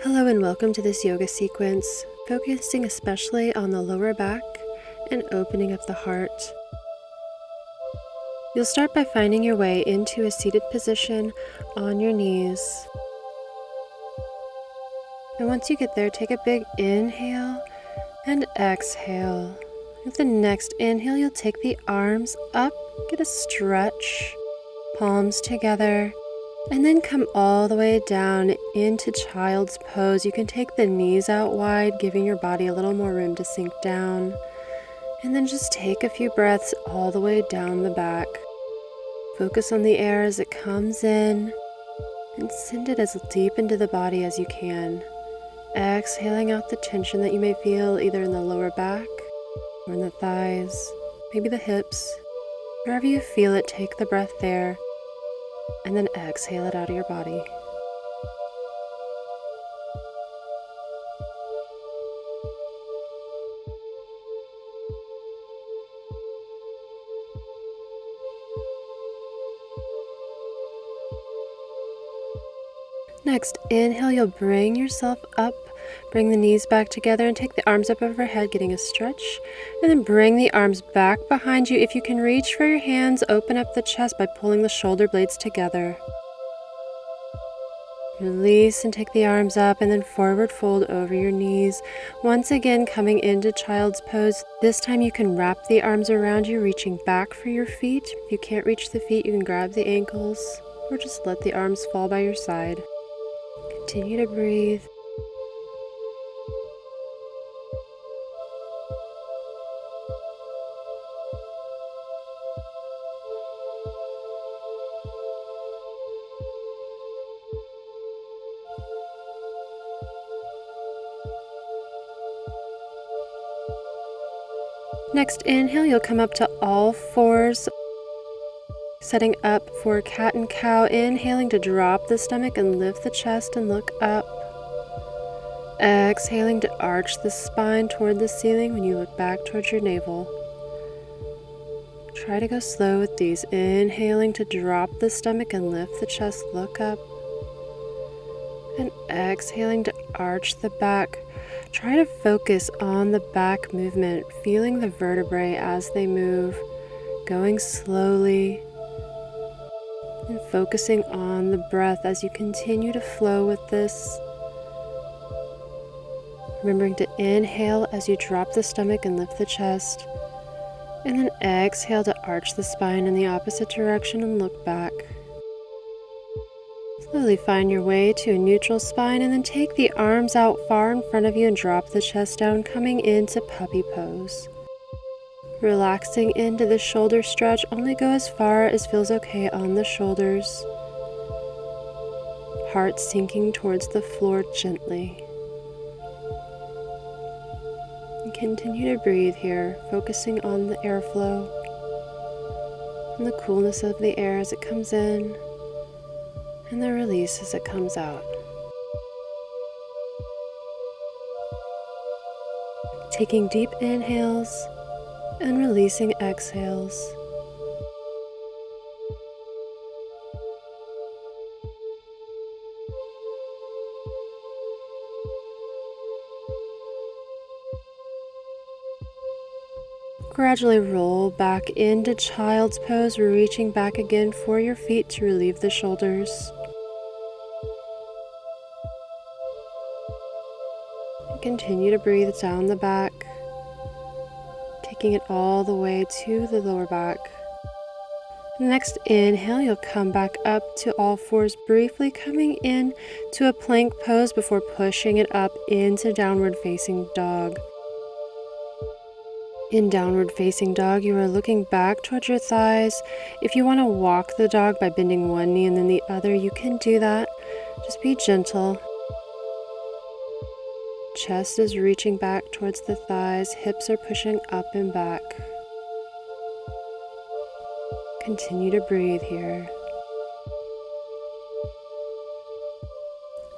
Hello and welcome to this yoga sequence, focusing especially on the lower back and opening up the heart. You'll start by finding your way into a seated position on your knees. And once you get there, take a big inhale and exhale. With the next inhale, you'll take the arms up, get a stretch, palms together, and then come all the way down into child's pose. You can take the knees out wide, giving your body a little more room to sink down. And then just take a few breaths all the way down the back. Focus on the air as it comes in and send it as deep into the body as you can. Exhaling out the tension that you may feel either in the lower back or in the thighs, maybe the hips. Wherever you feel it, take the breath there. And then exhale it out of your body. Next, inhale, you'll bring yourself up, bring the knees back together and take the arms up overhead, getting a stretch. And then bring the arms back behind you. If you can reach for your hands, open up the chest by pulling the shoulder blades together. Release and take the arms up and then forward fold over your knees. Once again, coming into child's pose. This time you can wrap the arms around you, reaching back for your feet. If you can't reach the feet, you can grab the ankles or just let the arms fall by your side. Continue to breathe. Next inhale, you'll come up to all fours, setting up for cat and cow. Inhaling to drop the stomach and lift the chest and look up. Exhaling to arch the spine toward the ceiling when you look back towards your navel. Try to go slow with these. Inhaling to drop the stomach and lift the chest, look up. And exhaling to arch the back. Try to focus on the back movement, feeling the vertebrae as they move, going slowly, and focusing on the breath as you continue to flow with this. Remembering to inhale as you drop the stomach and lift the chest, and then exhale to arch the spine in the opposite direction and look back. Slowly find your way to a neutral spine and then take the arms out far in front of you and drop the chest down, coming into puppy pose. Relaxing into the shoulder stretch, only go as far as feels okay on the shoulders. Heart sinking towards the floor gently. And continue to breathe here, focusing on the airflow and the coolness of the air as it comes in, and the release as it comes out. Taking deep inhales and releasing exhales. Gradually roll back into child's pose, reaching back again for your feet to relieve the shoulders. Continue to breathe down the back, taking it all the way to the lower back. Next inhale, you'll come back up to all fours, briefly coming in to a plank pose before pushing it up into downward facing dog. In downward facing dog, you are looking back towards your thighs. If you want to walk the dog by bending one knee and then the other, you can do that. Just be gentle. Chest is reaching back towards the thighs, hips are pushing up and back. Continue to breathe here.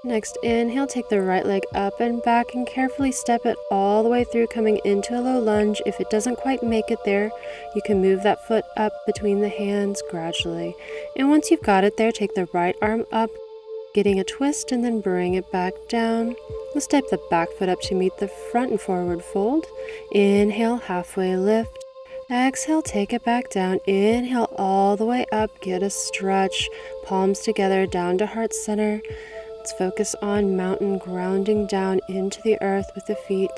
Next inhale, take the right leg up and back and carefully step it all the way through, coming into a low lunge. If it doesn't quite make it there, you can move that foot up between the hands gradually. And once you've got it there, take the right arm up, getting a twist and then bring it back down. Let's step the back foot up to meet the front and forward fold. Inhale, halfway lift. Exhale, take it back down. Inhale all the way up, get a stretch. Palms together, down to heart center. Let's focus on mountain, grounding down into the earth with the feet.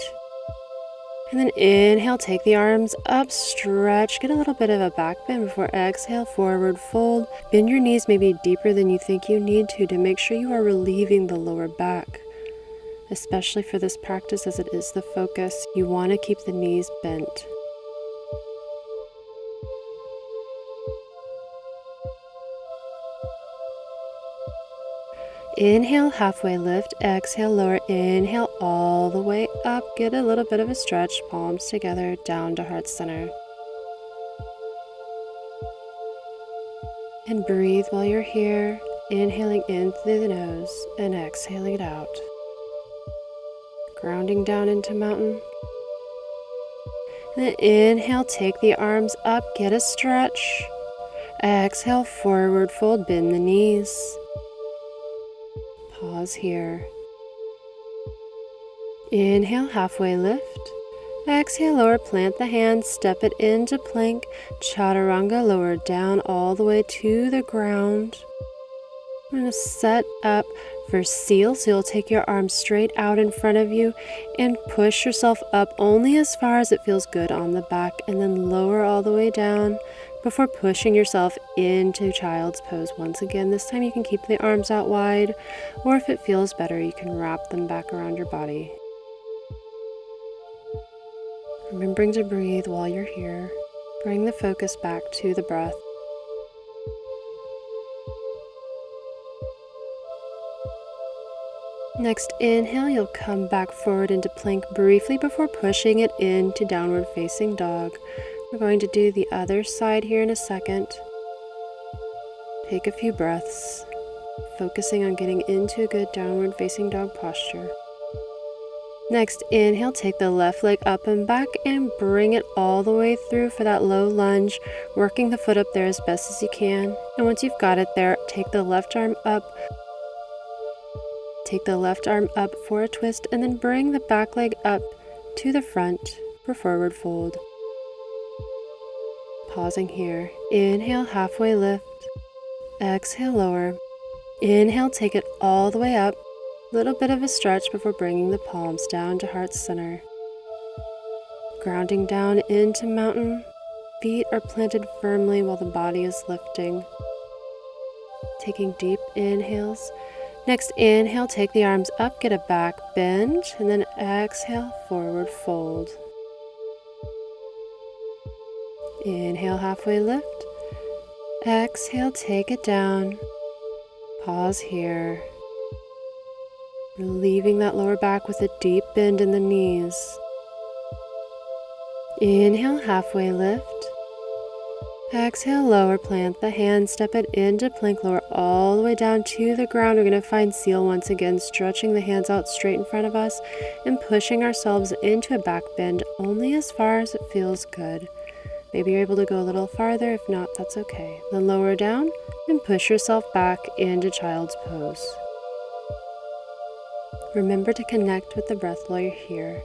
And then inhale, take the arms up, stretch, get a little bit of a back bend before exhale, forward fold. Bend your knees maybe deeper than you think you need to make sure you are relieving the lower back. Especially for this practice, as it is the focus, you want to keep the knees bent. Inhale, halfway lift. Exhale, lower. Inhale, all the way up. Get a little bit of a stretch. Palms together, down to heart center. And breathe while you're here. Inhaling in through the nose and exhaling it out. Grounding down into mountain. And then inhale, take the arms up. Get a stretch. Exhale, forward fold. Bend the knees. Pause here. Inhale, halfway lift. Exhale, lower, plant the hands, step it into plank. Chaturanga, lower down all the way to the ground. We're going to set up for seal. So you'll take your arms straight out in front of you and push yourself up only as far as it feels good on the back, and then lower all the way down before pushing yourself into child's pose. Once again, this time you can keep the arms out wide, or if it feels better, you can wrap them back around your body. Remembering to breathe while you're here. Bring the focus back to the breath. Next inhale, you'll come back forward into plank briefly before pushing it into downward facing dog. We're going to do the other side here in a second. Take a few breaths, focusing on getting into a good downward facing dog posture. Next inhale, take the left leg up and back and bring it all the way through for that low lunge, working the foot up there as best as you can. And once you've got it there, take the left arm up. Take the left arm up for a twist and then bring the back leg up to the front for forward fold. Pausing here. Inhale, halfway lift. Exhale, lower. Inhale, take it all the way up. Little bit of a stretch before bringing the palms down to heart center. Grounding down into mountain. Feet are planted firmly while the body is lifting. Taking deep inhales. Next inhale, take the arms up, get a back bend, and then exhale, forward fold. Inhale, halfway lift. Exhale, take it down. Pause here. Relieving that lower back with a deep bend in the knees. Inhale, halfway lift. Exhale, lower, plant the hands, step it into plank, lower all the way down to the ground. We're going to find seal once again, stretching the hands out straight in front of us and pushing ourselves into a back bend only as far as it feels good. Maybe you're able to go a little farther. If not, that's okay. Then lower down and push yourself back into child's pose. Remember to connect with the breath while you're here.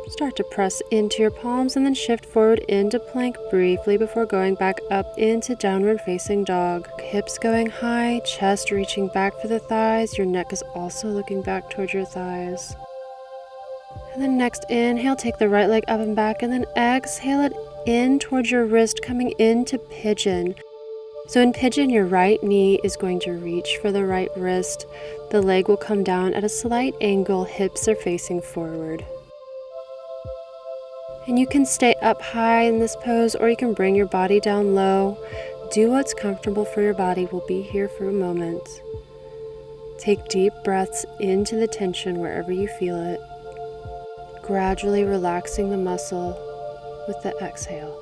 Start to press into your palms and then shift forward into plank briefly before going back up into downward facing dog. Hips going high, chest reaching back for the thighs. Your neck is also looking back towards your thighs. And then next inhale, take the right leg up and back, and then exhale it in towards your wrist, coming into pigeon. So in pigeon, your right knee is going to reach for the right wrist. The leg will come down at a slight angle, hips are facing forward. And you can stay up high in this pose, or you can bring your body down low. Do what's comfortable for your body. We'll be here for a moment. Take deep breaths into the tension wherever you feel it, gradually relaxing the muscle with the exhale.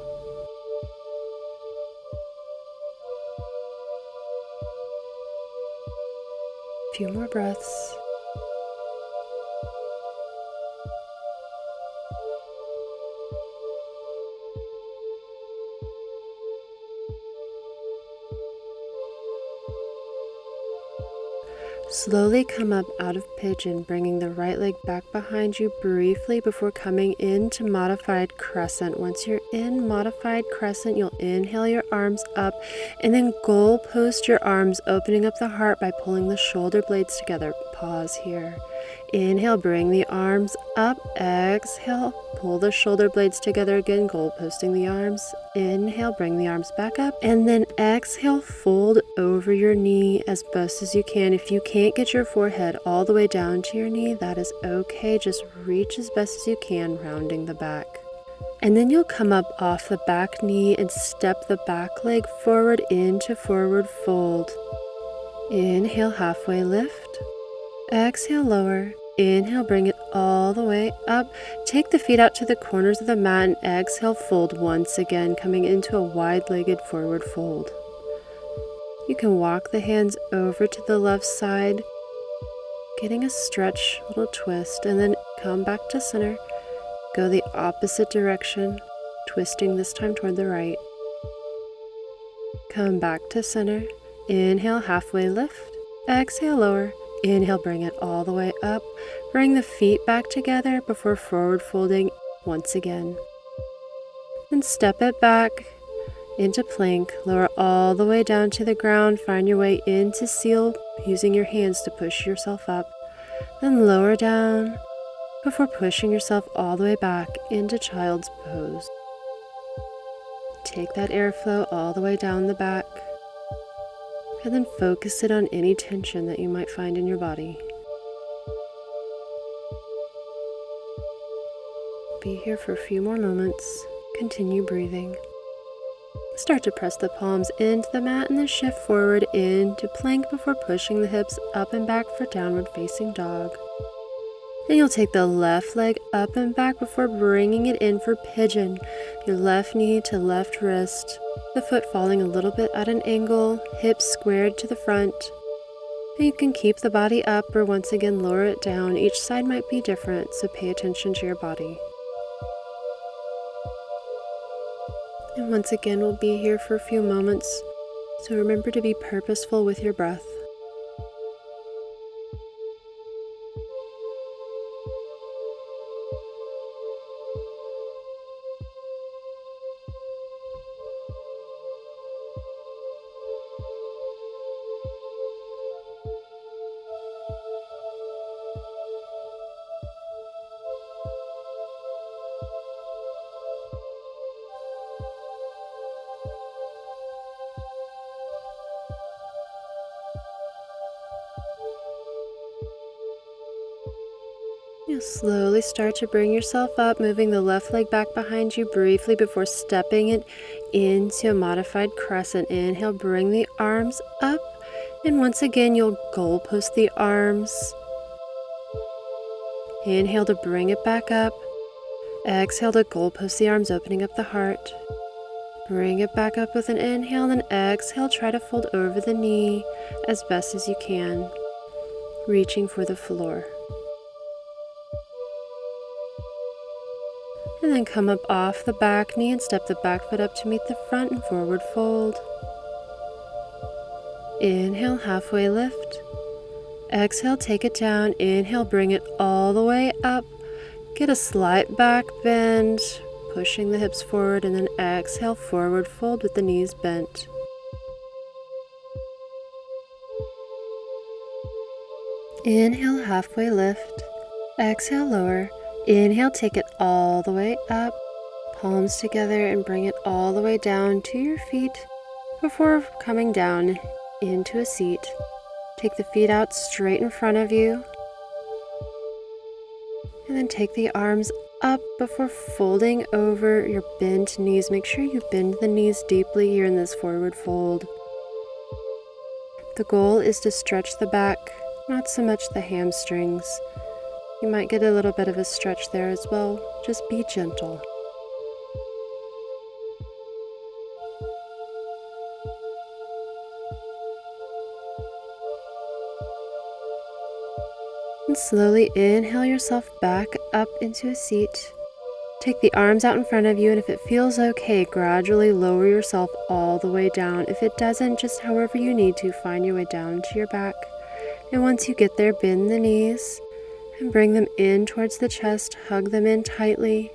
If few more breaths. Slowly come up out of pigeon, bringing the right leg back behind you briefly before coming into modified crescent. Once you're in modified crescent, you'll inhale your arms up and then goal post your arms, opening up the heart by pulling the shoulder blades together. Pause here. Inhale, bring the arms up. Exhale, pull the shoulder blades together again, goal posting the arms. Inhale, bring the arms back up, and then exhale, fold over your knee as best as you can. If you can't get your forehead all the way down to your knee, that is okay. Just reach as best as you can, rounding the back. And then you'll come up off the back knee and step the back leg forward into forward fold. Inhale, halfway lift. Exhale, lower. Inhale, bring it all the way up. Take the feet out to the corners of the mat and exhale, fold once again, coming into a wide-legged forward fold. You can walk the hands over to the left side, getting a stretch, little twist, and then come back to center. Go the opposite direction, twisting this time toward the right. Come back to center. Inhale, halfway lift. Exhale, lower. Inhale, bring it all the way up. Bring the feet back together before forward folding once again. Then step it back into plank. Lower all the way down to the ground. Find your way into seal, using your hands to push yourself up. Then lower down before pushing yourself all the way back into child's pose. Take that airflow all the way down the back, and then focus it on any tension that you might find in your body. Be here for a few more moments. Continue breathing. Start to press the palms into the mat and then shift forward into plank before pushing the hips up and back for downward facing dog. Then you'll take the left leg up and back before bringing it in for pigeon. Your left knee to left wrist, the foot falling a little bit at an angle, hips squared to the front. And you can keep the body up or once again lower it down. Each side might be different, so pay attention to your body. And once again, we'll be here for a few moments, so remember to be purposeful with your breath. You'll slowly start to bring yourself up, moving the left leg back behind you briefly before stepping it into a modified crescent. Inhale, bring the arms up, and once again you'll goal post the arms. Inhale to bring it back up. Exhale to goal post the arms, opening up the heart. Bring it back up with an inhale, then exhale, try to fold over the knee as best as you can, reaching for the floor. And then come up off the back knee and step the back foot up to meet the front and forward fold. Inhale, halfway lift. Exhale, take it down. Inhale, bring it all the way up. Get a slight back bend, pushing the hips forward, and then exhale, forward fold with the knees bent. Inhale, halfway lift. Exhale, lower. Inhale, take it all the way up, palms together, and bring it all the way down to your feet before coming down into a seat. Take the feet out straight in front of you, and then take the arms up before folding over your bent knees. Make sure you bend the knees deeply here in this forward fold. The goal is to stretch the back, not so much the hamstrings. You might get a little bit of a stretch there as well. Just be gentle. And slowly inhale yourself back up into a seat. Take the arms out in front of you, and if it feels okay, gradually lower yourself all the way down. If it doesn't, just however you need to, find your way down to your back. And once you get there, bend the knees and bring them in towards the chest. Hug them in tightly.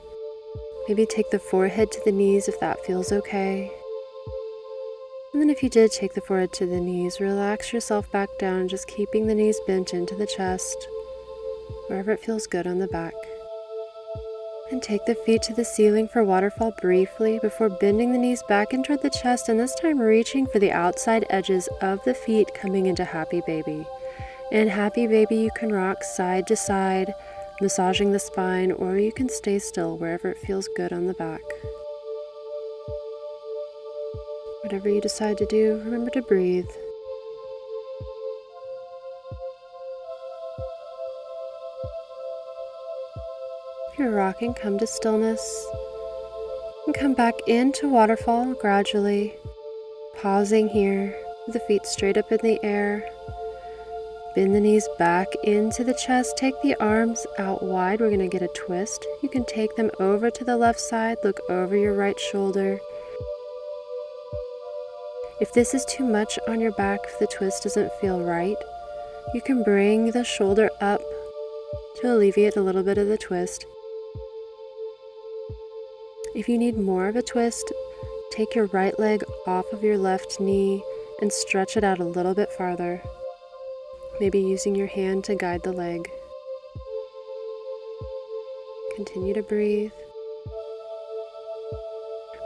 Maybe take the forehead to the knees if that feels okay. And then if you did take the forehead to the knees, relax yourself back down, just keeping the knees bent into the chest, wherever it feels good on the back. And take the feet to the ceiling for waterfall briefly before bending the knees back in toward the chest, and this time reaching for the outside edges of the feet, coming into Happy Baby. In Happy Baby, you can rock side to side, massaging the spine, or you can stay still wherever it feels good on the back. Whatever you decide to do, remember to breathe. If you're rocking, come to stillness and come back into waterfall gradually, pausing here with the feet straight up in the air. Bend the knees back into the chest. Take the arms out wide. We're going to get a twist. You can take them over to the left side. Look over your right shoulder. If this is too much on your back, if the twist doesn't feel right, you can bring the shoulder up to alleviate a little bit of the twist. If you need more of a twist, take your right leg off of your left knee and stretch it out a little bit farther, maybe using your hand to guide the leg. Continue to breathe.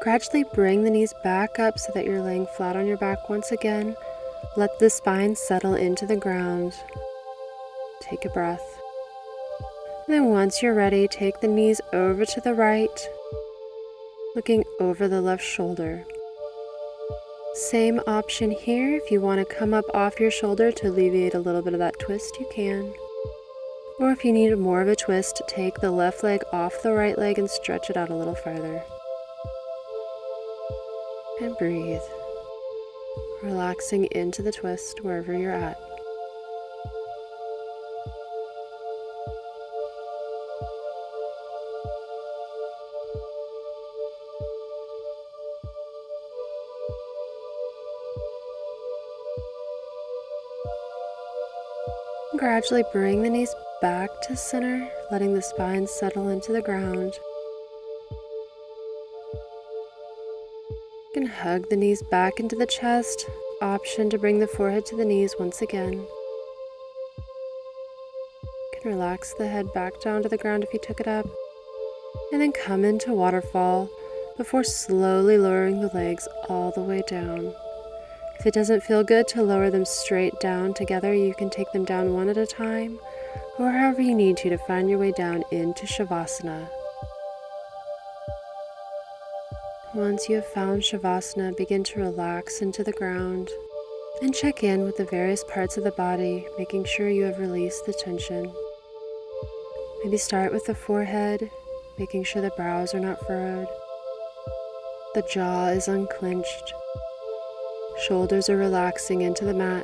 Gradually bring the knees back up so that you're laying flat on your back once again. Let the spine settle into the ground. Take a breath. And then once you're ready, take the knees over to the right, looking over the left shoulder. Same option here. If you want to come up off your shoulder to alleviate a little bit of that twist, you can. Or if you need more of a twist, take the left leg off the right leg and stretch it out a little farther. And breathe, relaxing into the twist wherever you're at. Gradually bring the knees back to center, letting the spine settle into the ground. You can hug the knees back into the chest. Option to bring the forehead to the knees once again. You can relax the head back down to the ground if you took it up. And then come into waterfall before slowly lowering the legs all the way down. If it doesn't feel good to lower them straight down together, you can take them down one at a time, or however you need to find your way down into Shavasana. Once you have found Shavasana, begin to relax into the ground and check in with the various parts of the body, making sure you have released the tension. Maybe start with the forehead, making sure the brows are not furrowed. The jaw is unclenched. Shoulders are relaxing into the mat.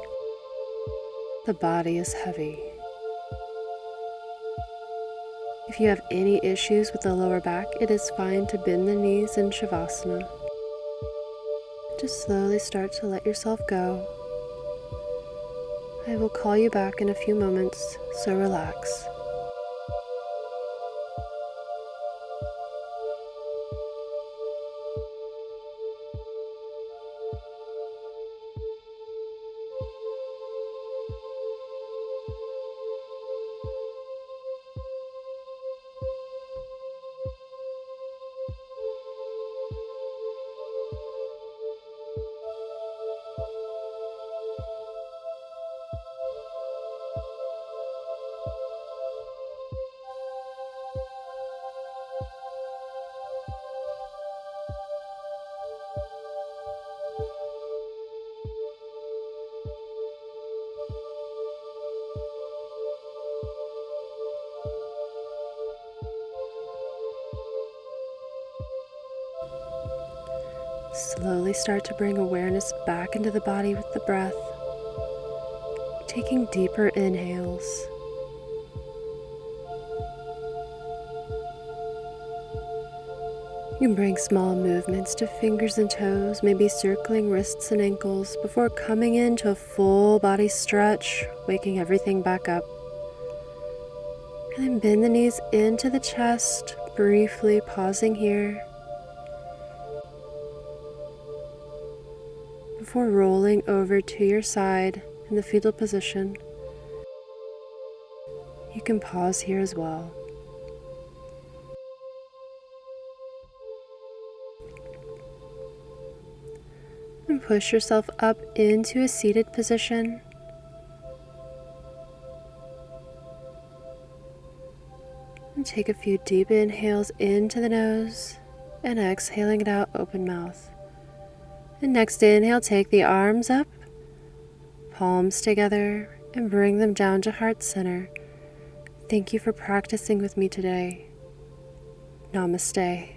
The body is heavy. If you have any issues with the lower back, it is fine to bend the knees in Shavasana. Just slowly start to let yourself go. I will call you back in a few moments, so relax. Slowly start to bring awareness back into the body with the breath, taking deeper inhales You can bring small movements to fingers and toes, maybe circling wrists and ankles before coming into a full body stretch, waking everything back up. And then bend the knees into the chest, briefly pausing here before rolling over to your side in the fetal position. You can pause here as well. And push yourself up into a seated position. And take a few deep inhales into the nose and exhaling it out open mouth. And next inhale, take the arms up, palms together, and bring them down to heart center. Thank you for practicing with me today. Namaste.